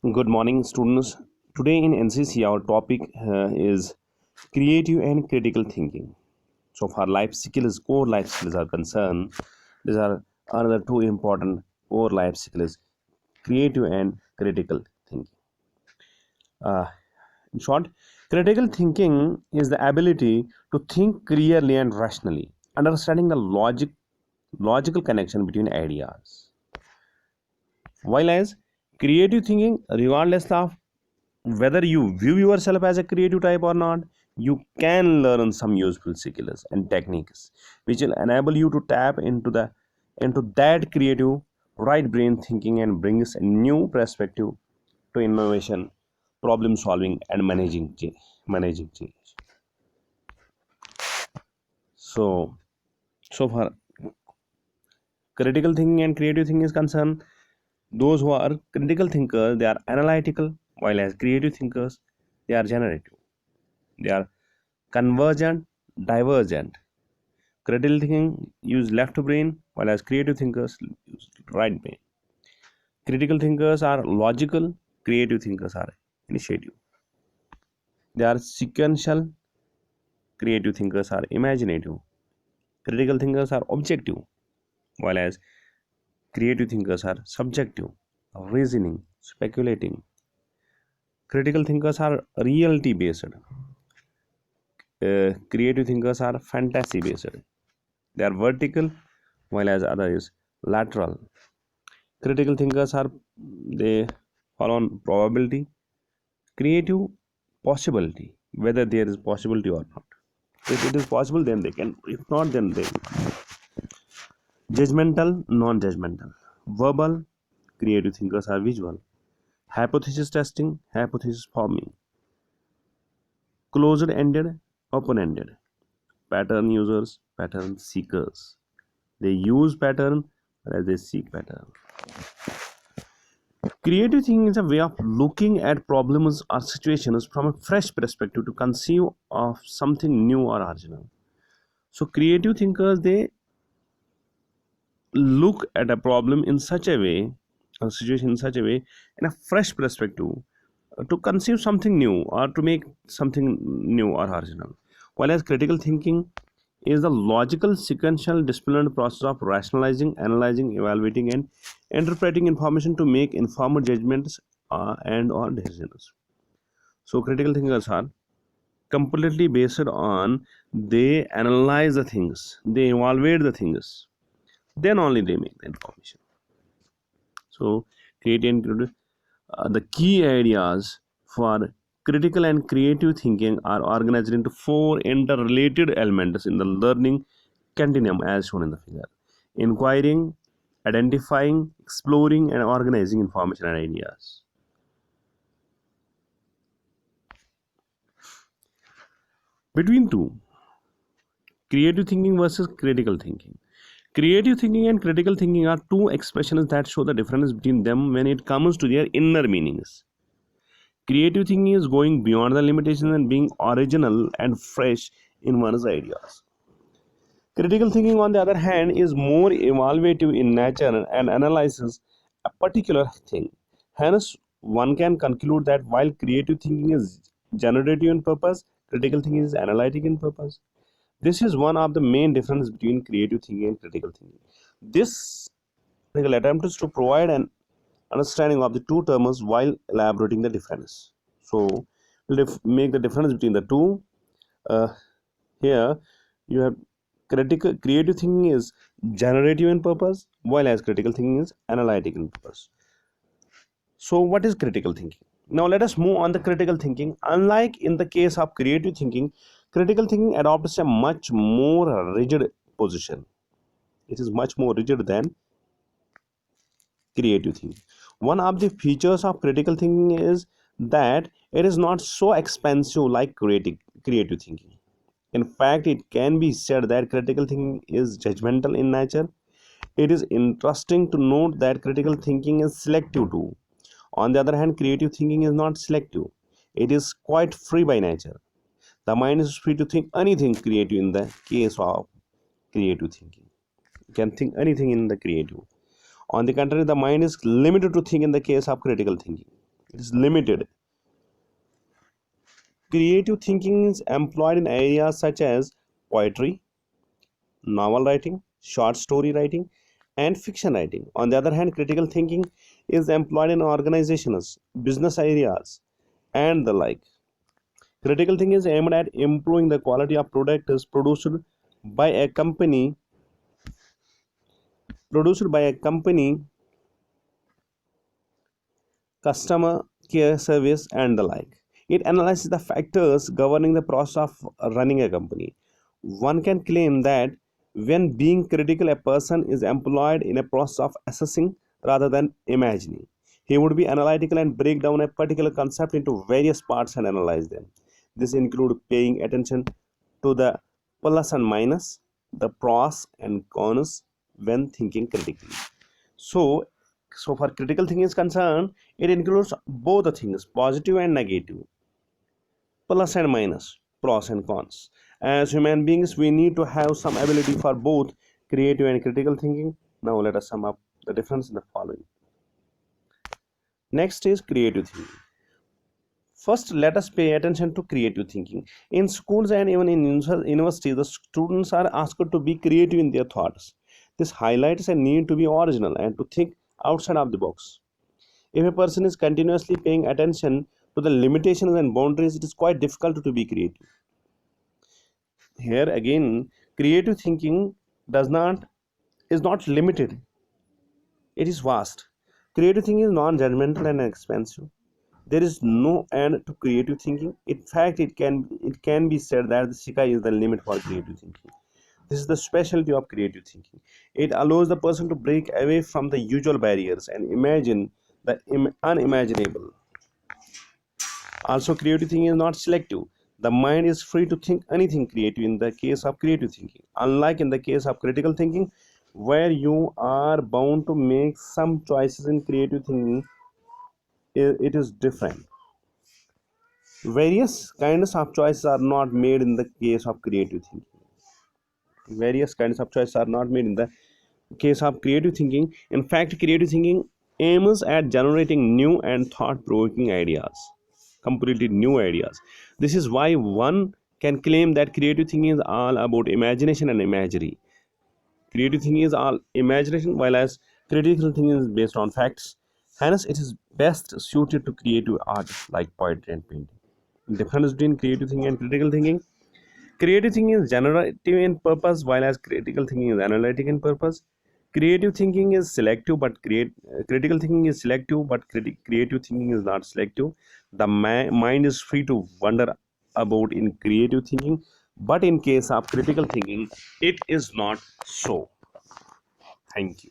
Good morning, students. Today in NCC, our topic is creative and critical thinking. So, for life skills, core life skills are concerned, these are another two important core life skills: creative and critical thinking. Uh, in short, critical thinking is the ability to think clearly and rationally, understanding the logical connection between ideas. While as creative thinking, regardless of whether you view yourself as a creative type or not, you can learn some useful skills and techniques which will enable you to tap into that creative right brain thinking and brings a new perspective to innovation, problem solving, and managing change. So, so far, critical thinking and creative thinking is concerned. Those who are critical thinkers, they are analytical, while as creative thinkers, they are generative. They are convergent, divergent. Critical thinking use left brain, while as creative thinkers use right brain. Critical thinkers are logical, creative thinkers are initiative. They are sequential, creative thinkers are imaginative. Critical thinkers are objective, while as creative thinkers are subjective, reasoning, speculating. Critical thinkers are reality based. Creative thinkers are fantasy based. They are vertical, while as other is lateral. Critical thinkers are they fall on probability, creative possibility, whether there is possibility or not. If it is possible, then they can. If not, then they judgmental, non-judgmental, verbal. Creative thinkers are visual. Hypothesis testing, hypothesis forming, closed-ended, open-ended. Pattern users, pattern seekers. They use pattern as they seek pattern. Creative thinking is a way of looking at problems or situations from a fresh perspective to conceive of something new or original. So creative thinkers they look at a problem in such a way, a situation in such a way, in a fresh perspective to conceive something new or to make something new or original. While as critical thinking is the logical, sequential, disciplined process of rationalizing, analyzing, evaluating, and interpreting information to make informed judgments and or decisions. So critical thinkers are completely based on they analyze the things, they evaluate the things, then only they make the information. So creative and the key areas for critical and creative thinking are organized into four interrelated elements in the learning continuum as shown in the figure: inquiring, identifying, exploring, and organizing information and ideas. Between two, creative thinking versus critical thinking. Creative thinking and critical thinking are two expressions that show the difference between them when it comes to their inner meanings. Creative thinking is going beyond the limitations and being original and fresh in one's ideas. Critical thinking, on the other hand, is more evaluative in nature and analyzes a particular thing. Hence, one can conclude that while creative thinking is generative in purpose, critical thinking is analytic in purpose. This is one of the main differences between creative thinking and critical thinking. This article attempts to provide an understanding of the two terms while elaborating the difference. So, we'll make the difference between the two. Uh, Here, you have creative thinking is generative in purpose, while as critical thinking is analytic in purpose. So, what is critical thinking? Now, let us move on the critical thinking. Unlike in the case of creative thinking, critical thinking adopts a much more rigid position. It is much more rigid than creative thinking. One of the features of critical thinking is that it is not so expensive like creative thinking. In fact, it can be said that critical thinking is judgmental in nature. It is interesting to note that critical thinking is selective too. On the other hand, creative thinking is not selective. It is quite free by nature. The mind is free to think anything creative in the case of creative thinking. You can think anything in the creative. On the contrary, the mind is limited to think in the case of critical thinking. It is limited. Creative thinking is employed in areas such as poetry, novel writing, short story writing, and fiction writing. On the other hand, critical thinking is employed in organizations, business areas, and the like. Critical thinking is aimed at improving the quality of products by a company produced by a company, customer care service, and the like. It analyzes the factors governing the process of running a company. One can claim that when being critical, a person is employed in a process of assessing rather than imagining. He would be analytical and break down a particular concept into various parts and analyze them. This includes paying attention to the plus and minus, the pros and cons when thinking critically. So, so for critical thinking is concerned, it includes both the things, positive and negative, plus and minus, pros and cons. As human beings, we need to have some ability for both creative and critical thinking. Now let us sum up the difference in the following. Next is creative thinking. First, let us pay attention to creative thinking. In schools and even in universities, the students are asked to be creative in their thoughts. This highlights a need to be original and to think outside of the box. If a person is continuously paying attention to the limitations and boundaries, it is quite difficult to be creative. Here again, creative thinking does not is not limited. It is vast. Creative thinking is non-judgmental and expansive. There is no end to creative thinking. In fact, it can be said that the sky is the limit for creative thinking. This is the specialty of creative thinking. It allows the person to break away from the usual barriers and imagine the unimaginable. Also, creative thinking is not selective. The mind is free to think anything creative in the case of creative thinking. Unlike in the case of critical thinking, where you are bound to make some choices in creative thinking, it is different. Various kinds of choices are not made in the case of creative thinking. Various kinds of choices are not made in the case of creative thinking. In fact, creative thinking aims at generating new and thought provoking ideas, completely new ideas. This is why one can claim that creative thinking is all about imagination and imagery. Creative thinking is all imagination, while as critical thinking is based on facts. Hence, it is best suited to creative art like poetry and painting. The difference between creative thinking and critical thinking: creative thinking is generative in purpose, while as critical thinking is analytic in purpose. Creative thinking is selective, but critical thinking is selective, but creative thinking is not selective. The mind is free to wander about in creative thinking, but in case of critical thinking, it is not so. Thank you.